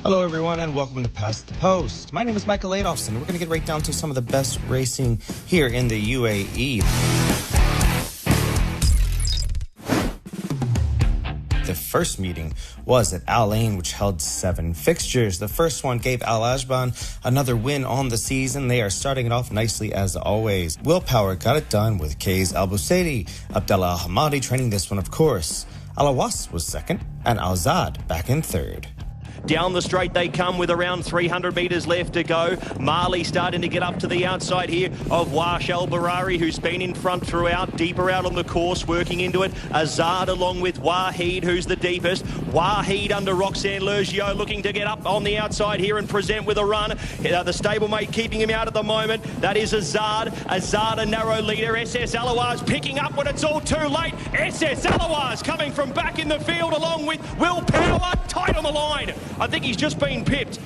Hello everyone and welcome to Past the Post. My name is Michael Adolphson. We're going to get right down to some of the best racing here in the UAE. The first meeting was at Al-Ain, which held 7 fixtures. The first one gave Al Ajban another win on the season. They are starting it off nicely as always. Willpower got it done with Kays Al Busaidi. Abdallah Hamadi training this one, of course. Al Awas was second and Al Zad back in third. Down the straight they come with around 300 metres left to go. Marley starting to get up to the outside here of Wash Al Barari, who's been in front throughout, deeper out on the course, working into it. Azad along with Wahid, who's the deepest. Wahid under Roxanne Lergio, looking to get up on the outside here and present with a run. The stablemate keeping him out at the moment. That is Azad. Azad a narrow leader. SS Alawaz picking up when it's all too late. SS Alawaz coming from back in the field along with Willpower, tight on the line. I think he's just been pipped.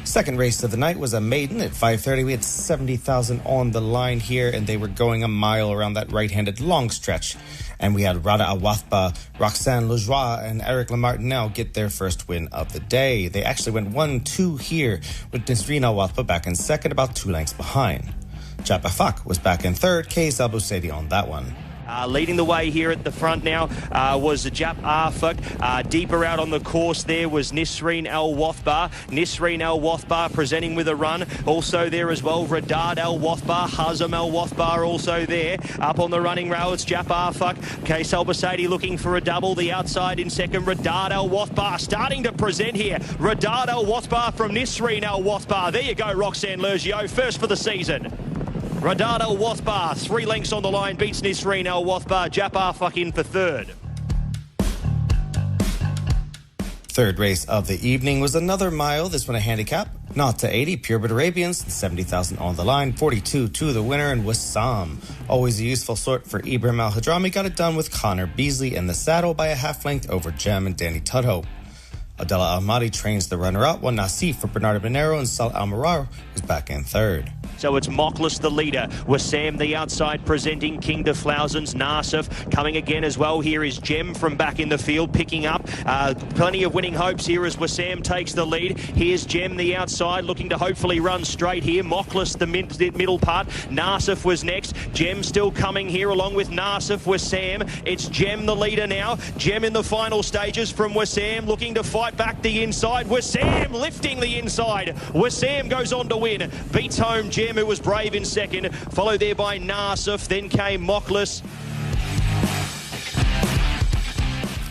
Second race of the night was a maiden at 5:30. We had 70,000 on the line here, and they were going a mile around that right-handed long stretch. And we had Rada Al-Wathba, Roxanne Lejoie, and Eric Lamartinelle get their first win of the day. They actually went 1-2 here, with Nisreen Al-Wathba back in second, about 2 lengths behind. Jab Afak was back in third, Kays Al Busaidi on that one. Leading the way here at the front now was Jab Afak. Deeper out on the course there was Nisreen Al-Wathba. Nisreen Al-Wathba presenting with a run. Also there as well, Radad Al-Wathba, Hazem Al-Wathba also there. Up on the running rail, it's Jab Afak. Kays Al Busaidi looking for a double. The outside in second, Radad Al-Wathba starting to present here. Radad Al-Wathba from Nisreen Al-Wathba. There you go, Roxanne Lergio, first for the season. Radad Al-Wathba, 3 lengths on the line, beats Nisreen Al-Wathba. Jab Afak in for third. Third race of the evening was another mile. This one a handicap. Not to 80, Purebred Arabians, 70,000 on the line, 42 to the winner, and Wassam. Always a useful sort for Ibrahim Al-Hadrami. Got it done with Connor Beasley in the saddle by a half length over Jem and Danny Tudhope. Abdallah Ahmadi trains the runner-up, while Nasif for Bernardo Bonero and Sal Al-Marar was back in third. So it's Mokless the leader, Wassam the outside presenting, King de Flausens, Nasif coming again as well. Here is Jem from back in the field picking up. Plenty of winning hopes here as Wassam takes the lead. Here's Jem the outside looking to hopefully run straight here. Mokless the middle part. Nasif was next. Jem still coming here along with Nasif, Wassam. It's Jem the leader now. Jem in the final stages from Wassam looking to fight back the inside. Wassam lifting the inside. Wassam goes on to win. Beats home Jem, who was brave in second, followed there by Nasif, then came Mokless.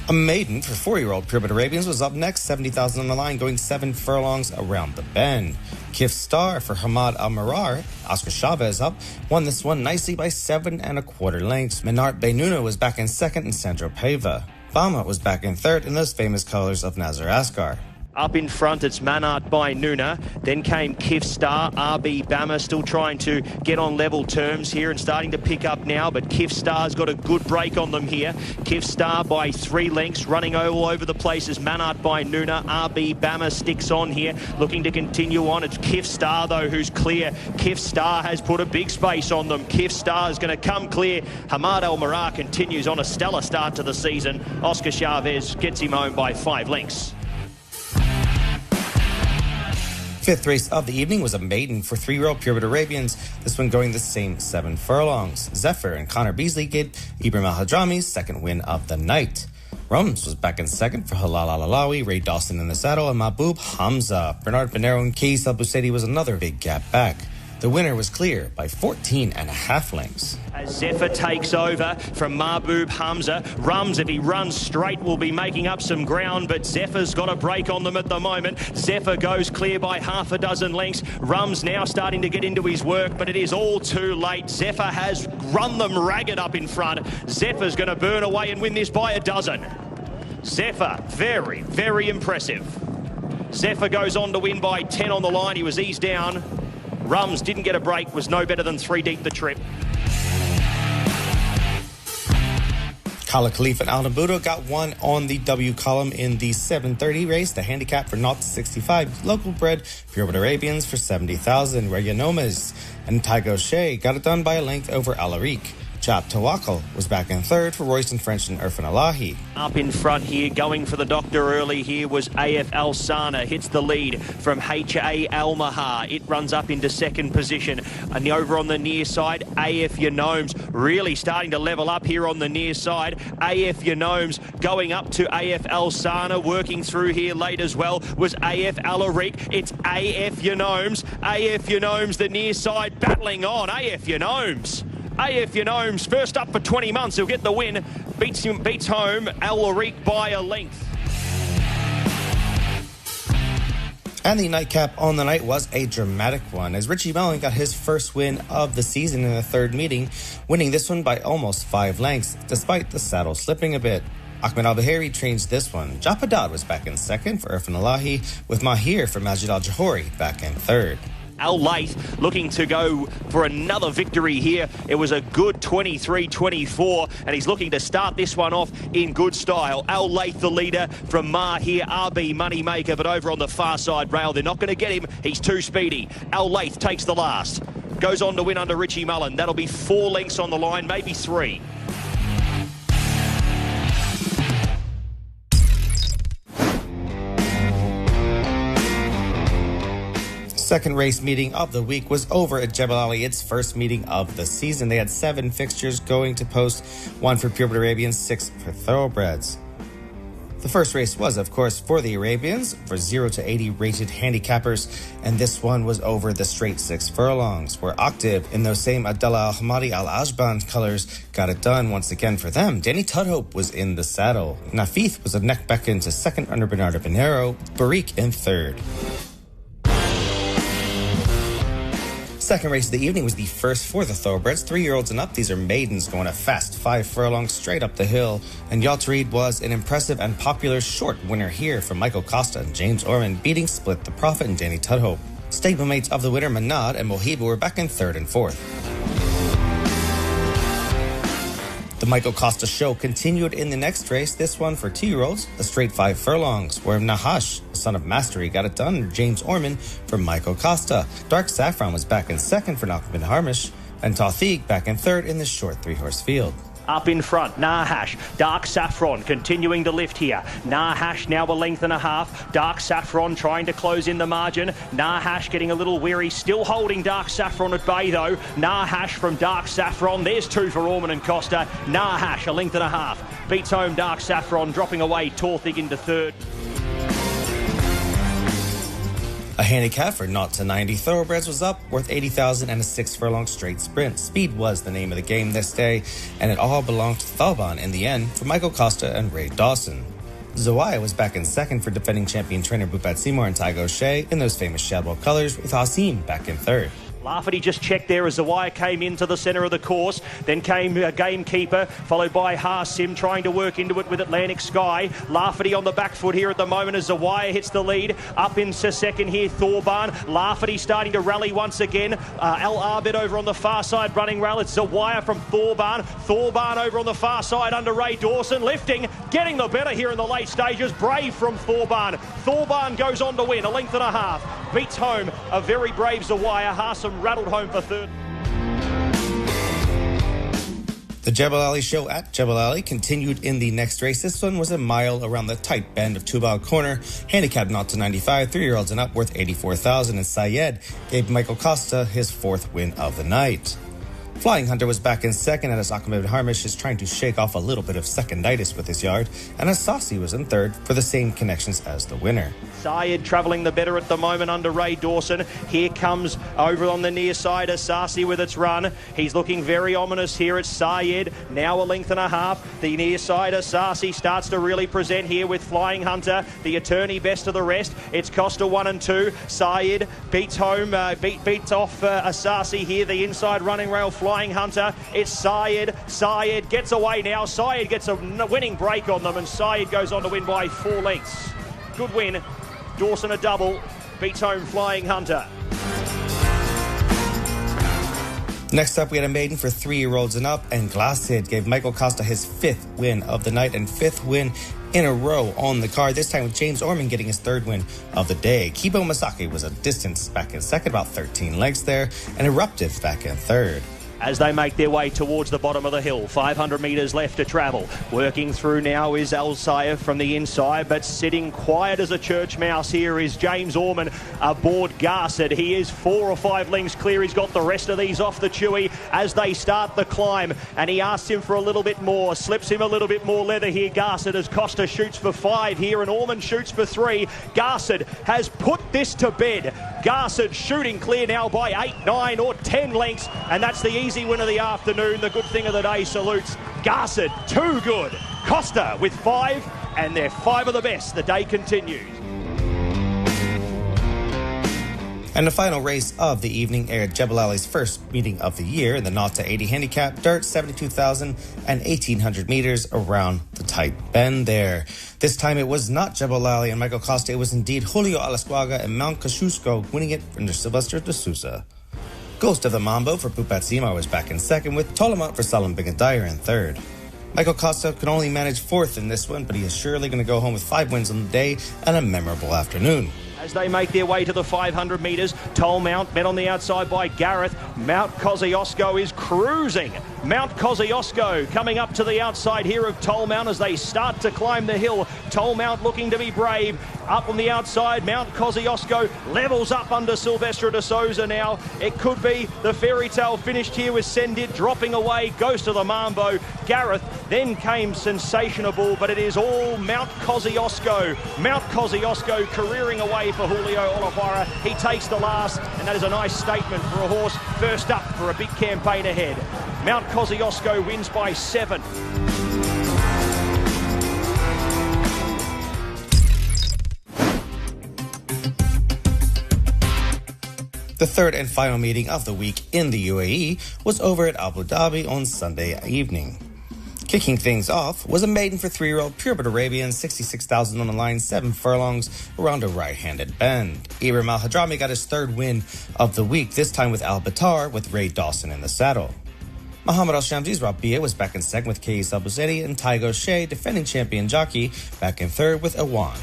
A maiden for 4-year-old Purebred Arabians was up next, 70,000 on the line, going 7 furlongs around the bend. Kif Star for Hamad Al-Marar, Oscar Chavez up, won this one nicely by 7 1/4 lengths. Menart Benuna was back in second and Sandro Pava. Bama was back in third in those famous colors of Nazar Askar. Up in front, it's Manart by Nuna. Then came Kif Star, RB Bama, still trying to get on level terms here and starting to pick up now, but Kif Star's got a good break on them here. Kif Star by 3 lengths, running all over the place as Manart by Nuna. RB Bama sticks on here, looking to continue on. It's Kif Star, though, who's clear. Kif Star has put a big space on them. Kif Star is going to come clear. Hamad Al-Marar continues on a stellar start to the season. Oscar Chavez gets him home by 5 lengths. Fifth race of the evening was a maiden for 3-year-old Purebred Arabians, this one going the same 7 furlongs. Zephyr and Connor Beasley get Ibrahim Al-Hadrami's second win of the night. Rums was back in second for Halal Al-Alawi, Ray Dawson in the saddle, and Mahbub Hamza. Bernard Bonero and Kays Al Busaidi was another big gap back. The winner was clear by 14 1/2 lengths. As Zephyr takes over from Mahbub Hamza. Rums, if he runs straight, will be making up some ground, but Zephyr's got a break on them at the moment. Zephyr goes clear by 6 lengths. Rums now starting to get into his work, but it is all too late. Zephyr has run them ragged up in front. Zephyr's going to burn away and win this by 12. Zephyr, very, very impressive. Zephyr goes on to win by 10 on the line. He was eased down. Rums didn't get a break, was no better than 3 deep the trip. Kala Khalif and Al Nabudo got one on the W column in the 7:30 race. The handicap for 0 to 65. Local bred Purebred Arabians for 70,000. Raya Nomes and Tygo Shea got it done by a length over Alaric. Jab Tawakal was back in third for Royston French and Irfan Alahi. Up in front here, going for the doctor early here was AF Al Sana. Hits the lead from HA Al Mahar. It runs up into second position. And over on the near side, AF Yanomes really starting to level up here on the near side. AF Yanomes going up to AF Al Sana. Working through here late as well was AF Al Arik. It's AF Yanomes. AF Yanomes, the near side, battling on. AF Yanomes. AF Yanomes, first up for 20 months. He'll get the win. Beats home Al Arik by a length. And the nightcap on the night was a dramatic one, as Richie Mellon got his first win of the season in the third meeting, winning this one by almost 5 lengths, despite the saddle slipping a bit. Ahmed Al-Bahiri changed this one. Japadad was back in second for Irfan Alahi, with Mahir for Majid Al-Johori back in third. Al Laith looking to go for another victory here. It was a good 23-24, and he's looking to start this one off in good style. Al Laith, the leader from Mahir, RB Moneymaker, but over on the far side rail, they're not going to get him. He's too speedy. Al Laith takes the last. Goes on to win under Richie Mullen. That'll be 4 lengths on the line, maybe 3. Second race meeting of the week was over at Jebel Ali, its first meeting of the season. They had 7 fixtures going to post, 1 for purebred Arabians, 6 for thoroughbreds. The first race was, of course, for the Arabians, for 0 to 80 rated handicappers, and this one was over the straight 6 furlongs, where Octave, in those same Abdallah Ahmadi Al-Ajban colors, got it done once again for them. Danny Tudhope was in the saddle. Nafith was a neck beckon to second under Bernardo Pinheiro, Barik in third. Second race of the evening was the first for the thoroughbreds, 3-year-olds and up. These are maidens going a fast 5 furlongs straight up the hill. And Yaltareed was an impressive and popular short winner here from Michael Costa and James Orman, beating Split the Prophet and Danny Tudhope. Stablemates of the winner, Manad and Mohiba, were back in third and fourth. The Michael Costa show continued in the next race, this one for 2-year-olds, a straight 5 furlongs, where Nahash, the son of Mastery, got it done, and James Orman for Michael Costa. Dark Saffron was back in second for Malcolm bin Harmish, and Tawfiq back in third in the short 3-horse field. Up in front, Nahash, Dark Saffron continuing to lift here. Nahash now a length and a half. Dark Saffron trying to close in the margin. Nahash getting a little weary, still holding Dark Saffron at bay though. Nahash from Dark Saffron. There's 2 for Orman and Costa. Nahash a length and a half. Beats home Dark Saffron, dropping away Tawfiq into third. A handicap for 0 to 90 thoroughbreds was up, worth 80,000 and a 6 furlong straight sprint. Speed was the name of the game this day, and it all belonged to Thalban in the end for Michael Costa and Ray Dawson. Zawaya was back in second for defending champion trainer Bupat Seymour and Tygo Shea in those famous Shadwell colors, with Hasim back in third. Lafferty just checked there as Zawaya came into the centre of the course. Then came Gamekeeper, followed by Hasim trying to work into it with Atlantic Sky. Lafferty on the back foot here at the moment as Zawaya hits the lead. Up into second here, Thorban. Lafferty starting to rally once again. Al Arbid over on the far side running rail. It's Zawaya from Thorban. Thorban over on the far side under Ray Dawson. Lifting, getting the better here in the late stages. Brave from Thorban. Thorban goes on to win, a length and a half. Beats home a very brave Zawaya. Hasim rattled home for third. The Jebel Ali show at Jebel Ali continued in the next race. This one was a mile around the tight bend of Tubal Corner. Handicap 0 to 95, 3-year-olds and up, worth 84,000. And Syed gave Michael Costa his 4th win of the night. Flying Hunter was back in second, as Ahmed Harmish is trying to shake off a little bit of seconditis with his yard, and Asasi was in third for the same connections as the winner. Syed travelling the better at the moment under Ray Dawson. Here comes over on the near side Asasi with its run. He's looking very ominous here. It's Syed, now a length and a half. The near side Asasi starts to really present here with Flying Hunter, the attorney best of the rest. It's Costa 1 and 2. Syed beats home, beats off Asasi here. The inside running rail Flying Hunter. It's Syed. Syed gets away now. Syed gets a winning break on them, and Syed goes on to win by 4 lengths. Good win. Dawson a double. Beats home Flying Hunter. Next up, we had a maiden for 3-year-olds and up, and Glasshead gave Michael Costa his 5th win of the night and 5th win in a row on the card, this time with James Orman getting his 3rd win of the day. Kibo Masaki was a distance back in second, about 13 lengths there, and Eruptive back in third. as they make their way towards the bottom of the hill. 500 metres left to travel. Working through now is Al Sayef from the inside, but sitting quiet as a church mouse here is James Orman aboard Garsed. He is 4 or 5 lengths clear. He's got the rest of these off the chewy as they start the climb, and he asks him for a little bit more, slips him a little bit more leather here. Garsed, as Costa shoots for 5 here and Orman shoots for 3. Garsed has put this to bed. Garsed shooting clear now by 8, 9 or 10 lengths, and that's the easy win of the afternoon. The good thing of the day salutes Garsed. Too good. Costa with 5, and they're 5 of the best. The day continues. And the final race of the evening aired Jebel Ali's first meeting of the year in the 0 to 80 handicap, dirt 72,000 and 1,800 meters around the tight bend there. This time it was not Jebel Ali and Michael Costa, it was indeed Julio Alascuaga and Mount Kosciuszko winning it under Silvestre de Sousa. Ghost of the Mambo for Pupat Sima was back in second, with Tolamont for Salim Bigadire in third. Michael Costa could only manage fourth in this one, but he is surely going to go home with 5 wins on the day and a memorable afternoon. As they make their way to the 500 metres, Tolamont met on the outside by Gareth. Mount Kosciuszko is cruising. Mount Kosciuszko coming up to the outside here of Tolamont as they start to climb the hill. Tolamont looking to be brave. Up on the outside, Mount Kosciuszko levels up under Silvestre de Sousa now. It could be the fairy tale finished here with Sendit dropping away. Ghost of the Mambo. Gareth then came Sensationable, but it is all Mount Kosciuszko. Mount Kosciuszko careering away for Julio Oliveira. He takes the last, and that is a nice statement for a horse first up for a big campaign ahead. Mount Kosciuszko wins by 7. The third and final meeting of the week in the UAE was over at Abu Dhabi on Sunday evening. Kicking things off was a maiden for 3-year-old purebred Arabian, 66,000 on the line, 7 furlongs around a right-handed bend. Ibrahim Al-Hadrami got his third win of the week, this time with Al-Batar with Ray Dawson in the saddle. Muhammad Al-Shamsi's Rabia was back in second with Kais Al-Buzeti, and Taigo Shea, defending champion jockey, back in third with Awan.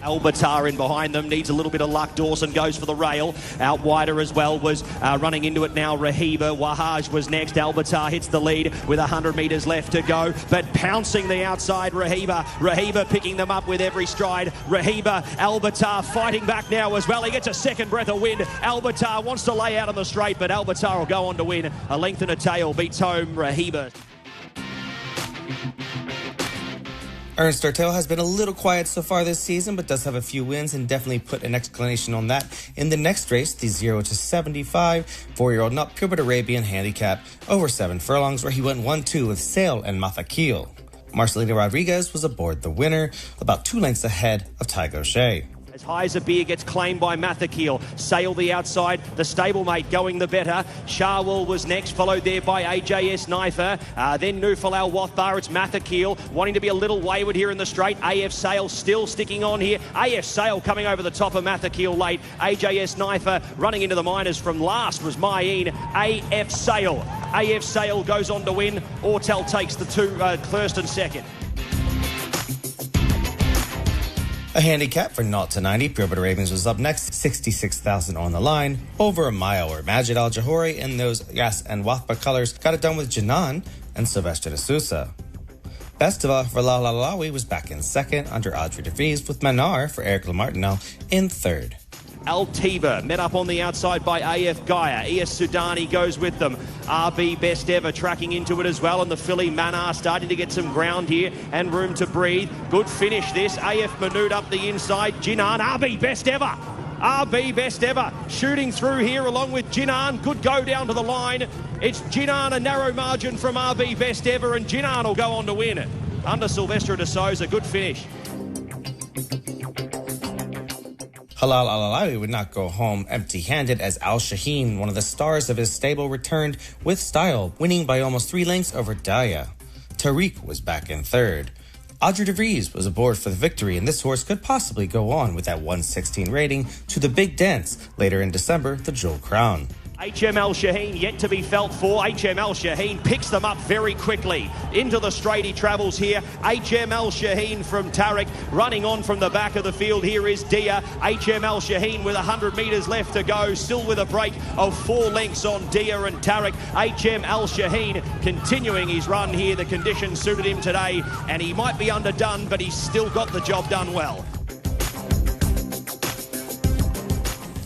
Al-Batar in behind them, needs a little bit of luck. Dawson goes for the rail. Out wider as well was running into it now Rahiba. Wahaj was next. Al-Batar hits the lead with 100 metres left to go, but pouncing the outside Rahiba. Rahiba picking them up with every stride. Rahiba, Al-Batar fighting back now as well. He gets a second breath of wind. Al-Batar wants to lay out on the straight, but Al-Batar will go on to win. A length and a tail beats home Rahiba. Ernst Ortell has been a little quiet so far this season, but does have a few wins and definitely put an exclamation on that in the next race, the 0 to 75 4-year-old not purebred Arabian handicap over 7 furlongs, where he went 1-2 with Sail and Mathakil. Marcelino Rodriguez was aboard the winner, about 2 lengths ahead of Taigo Shea. As High as a Beer gets claimed by Mathakil. Sail the outside, the stablemate going the better. Sharwell was next, followed there by AJS Knifer. Then Nufal Al Wathbar, it's Mathakil wanting to be a little wayward here in the straight. AF Sail still sticking on here. AF Sail coming over the top of Mathakil late. AJS Knifer running into the minors from last was Meydan. AF Sail. AF Sail goes on to win. Ortel takes the 2, Thurston second. A handicap for 0 to 90 purebred Arabians was up next, 66,000 on the line, over a mile, where Majid Al-Jahori in those Yas and Wathba colors got it done with Janan and Silvestre de Sousa. Bestava for La Lalawi was back in second under Audrey DeVries, with Manar for Eric Lamartinel in third. Altiba met up on the outside by AF Gaia. ES Sudani goes with them. RB Best Ever tracking into it as well, and the filly Manar starting to get some ground here and room to breathe. Good finish this. AF Manood up the inside. Jinan, RB Best Ever. RB Best Ever shooting through here along with Jinan. Good go down to the line. It's Jinan, a narrow margin from RB Best Ever, and Jinan will go on to win it. Under Silvestre de Sousa, good finish. Halal Al-Alawi would not go home empty-handed, as Al Shaheen, one of the stars of his stable, returned with style, winning by almost 3 lengths over Daya. Tariq was back in third. Audrey DeVries was aboard for the victory, and this horse could possibly go on with that 116 rating to the big dance later in December, the Jewel Crown. HM Al-Shaheen yet to be felt for. HM Al-Shaheen picks them up very quickly. Into the straight he travels here. HM Al-Shaheen from Tarek running on from the back of the field. Here is Dia. HM Al-Shaheen with 100 metres left to go. Still with a break of 4 lengths on Dia and Tarek. HM Al-Shaheen continuing his run here. The conditions suited him today and he might be underdone, but he's still got the job done well.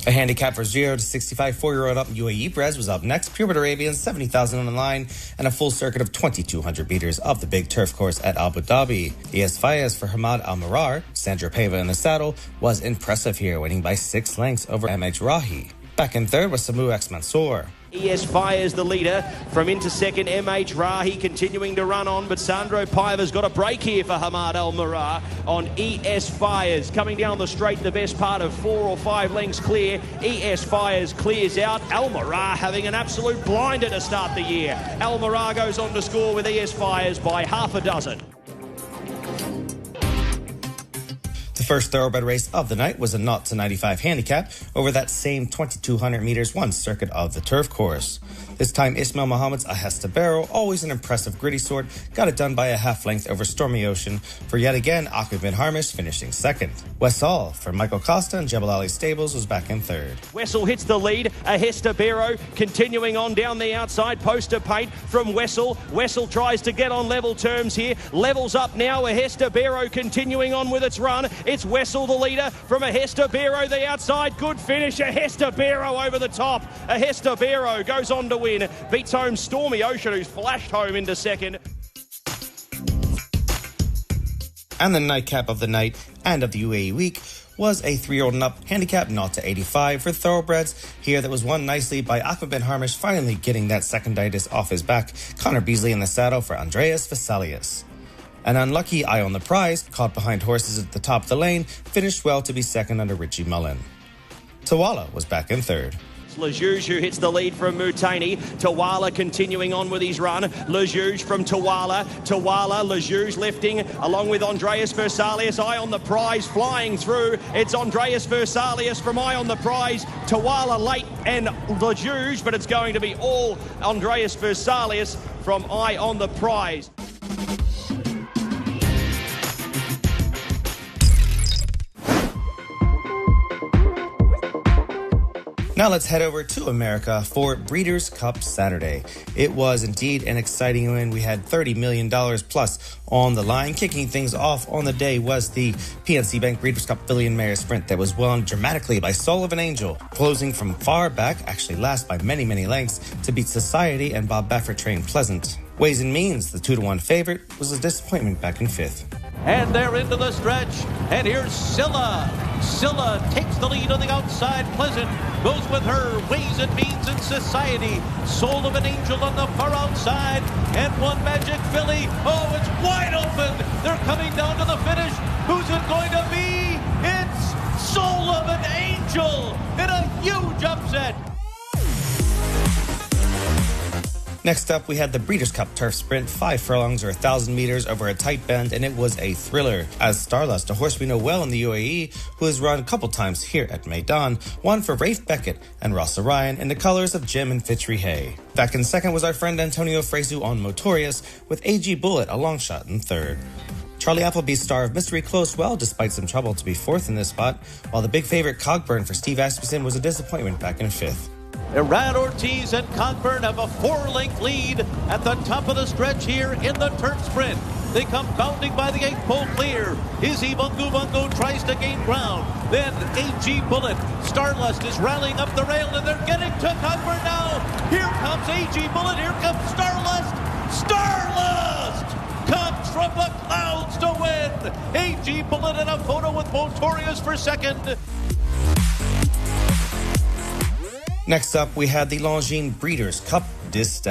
A handicap for 0 to 65 4-year-old up UAE Brez was up next. Purebred Arabian, 70,000 on the line, and a full circuit of 2,200 meters of the big turf course at Abu Dhabi. ES Fayez for Hamad Al-Marar, Sandra Pava in the saddle, was impressive here, winning by 6 lengths over MH Rahi. Back in third was Samu X Mansour. ES Fires the leader from into second. MH Rahi continuing to run on, but Sandro Paiva's got a break here for Hamad Al-Marar on ES Fires. Coming down the straight, the best part of 4 or 5 lengths clear. ES Fires clears out. Al-Marar having an absolute blinder to start the year. Al-Marar goes on to score with ES Fires by half a dozen. The first thoroughbred race of the night was a 0 to 95 handicap over that same 2,200 meters one circuit of the turf course. This time, Ismail Muhammad's Ahesta Barrow, always an impressive gritty sort, got it done by a half length over Stormy Ocean for yet again Akib bin Harmish finishing second. Wessel for Michael Costa and Jebel Ali Stables was back in third. Wessel hits the lead. Ahesta Barrow continuing on down the outside. Poster paint from Wessel. Wessel tries to get on level terms here. Levels up now. Ahesta Barrow continuing on with its run. It's Wessel the leader from Ahesta Barrow the outside. Good finish. Ahesta Barrow over the top. Ahesta Barrow goes on to win. Beats home Stormy Ocean, who's flashed home into second. And the nightcap of the night and of the UAE week was a 3-year-old and up handicap 0 to 85 for thoroughbreds. Here that was won nicely by Akib bin Harmish, finally getting that seconditis off his back. Connor Beasley in the saddle for Andreas Vesalius. An unlucky Eye on the Prize, caught behind horses at the top of the lane, finished well to be second under Richie Mullen. Tawala was back in third. Lejuge who hits the lead from Mutani. Tawala continuing on with his run. Lejuge from Tawala. Lejuge lifting along with Andreas Vesalius. Eye on the Prize flying through. It's Andreas Vesalius from Eye on the Prize. Tawala late and Lejuge, but it's going to be all Andreas Vesalius from Eye on the Prize. Now let's head over to America for Breeders' Cup Saturday. It was indeed an exciting win. We had $30 million plus on the line. Kicking things off on the day was the PNC Bank Breeders' Cup Billion Mare Sprint that was won dramatically by Soul of an Angel, closing from far back, actually last by many, many lengths, to beat Society and Bob Baffert trained Pleasant. Ways and Means, the 2-to-1 favorite, was a disappointment back in fifth. And they're into the stretch, and here's Scylla. Scylla takes the lead on the outside. Pleasant goes with her. Ways and Means in Society. Soul of an Angel on the far outside. And One Magic Filly. Oh, it's wide open. They're coming down to the finish. Who's it going to be? It's Soul of an Angel in a huge upset. Next up, we had the Breeders' Cup Turf Sprint, 5 furlongs or 1,000 meters over a tight bend, and it was a thriller. As Starlust, a horse we know well in the UAE, who has run a couple times here at Meydan, won for Rafe Beckett and Ross Orion in the colors of Jim and Fitchery Hay. Back in second was our friend Antonio Fresu on Motorius, with AG Bullet a long shot in third. Charlie Appleby's Star of Mystery closed well despite some trouble to be fourth in this spot, while the big favorite Cogburn for Steve Asmussen was a disappointment back in fifth. Irad Ortiz and Cogburn have a 4-length lead at the top of the stretch here in the turf sprint. They come bounding by the 8th pole clear. Izzy Bungu Bungu tries to gain ground. Then AG Bullet. Starlust is rallying up the rail, and they're getting to Cogburn now. Here comes AG Bullet. Here comes Starlust. Starlust comes from the clouds to win. AG Bullet in a photo with Motorius for second. Next up, we had the Longines Breeders' Cup Distaff.